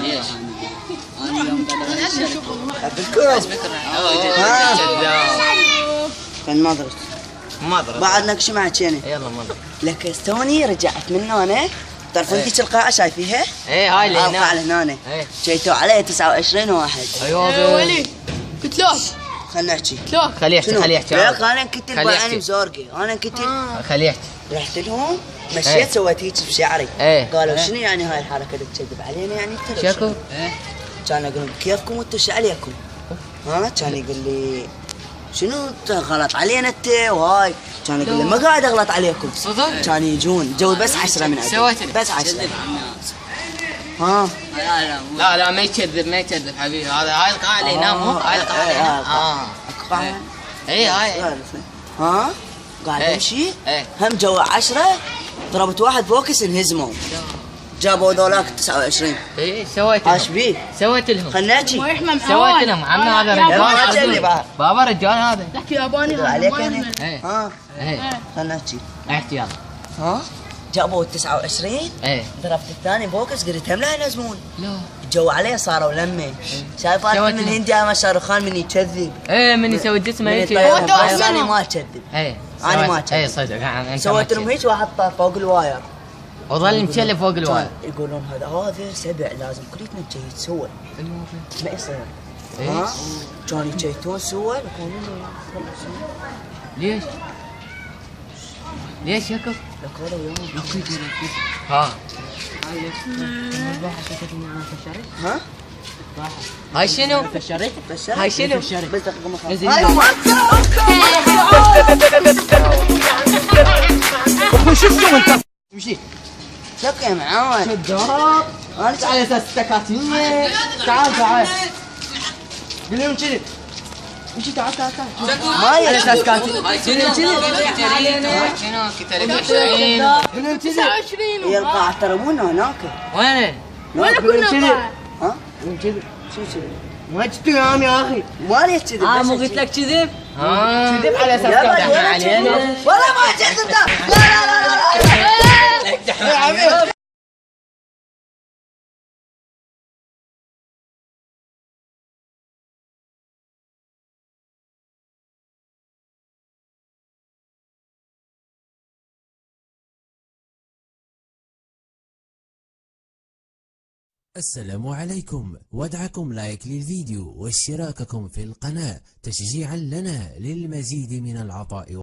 ليش؟ انا يوم بالكوب كان مدرسة بعد نكش معك يعني. يلا مضر لك استوني رجعت من هنا. تعرفون ذيك القاعة شايفيها؟ ايه هاي اللي هنا. القاعة هنا جيتوا عليه 29 واحد. ايوه ولي قتلوك. خلنا نحكي. قتلوك. خليه يحكي لك انا كنت بعيني بزورقي. انا كنت خليه يحكي. رحت لهم مشيت سويت هيك بشعري. قالوا شنو يعني هاي الحركة اللي تكذب علينا يعني انت؟ شكو؟ كان اقول كيفكم وانتم ايش عليكم؟ كان يقول لي شنو انت غلط علينا انت وهاي. كان يقول لي ما قاعد اغلط عليكم. صدق؟ كان يجون جو بس 10 من عندي. بس 10. لا ما يكذب حبيبي. هاي القاعة اللي يناموا. هاي القاعة اللي ينام. قاعة اي هاي. قاعد امشي هم جو 10 ضربت واحد بوكس انهزموا. جابوا ذولاك 29. ايه سويت ايش بيك؟ سويت لهم. خلنا نحكي. سويت لهم عمي هذا رجال. بابا رجال هذا. تحكي ياباني عليك انا. خلنا نحكي. احكي يلا. جابوا 29. ضربت الثاني بوكس قلت هم لا يلزمون. لا جو عليه صاروا لمه. شايف هذا من هندي ما شاروخان من يكذب. من يسوي جسمه هيك. انا ما اكذب. انا ما اكذب. صدق. سويت لهم هيك واحد طار فوق الواير. وظل مشلف فوق الواير. يقولون هذا سبع لازم كليتنا نجي سوى. ما يصير. كانوا يجيتون سوى يقولون ليش؟ ليش يكف؟ لك هذا ويوم هاي شنو؟ هاي شنو؟ بس دقيقة ما اخوي شو تسوي انت؟ مشيت لك يا معاون شداب انا على اساس تكاتيني. تعال قول لهم كذي. امشي تعال ما على اساس كاتب. شنو كتلك 20 29 هي القاعة ترى مو هناك. وين؟ وين كنا قاعد؟ كذي شو كذي؟ ما تتهم يا اخي. ما ليش كذي. مو قلت لك كذب؟ كذب على اساس تحكي علينا. والله ما كذب. لا السلام عليكم، ودعكم لايك للفيديو واشتراككم في القناة تشجيعا لنا للمزيد من العطاء.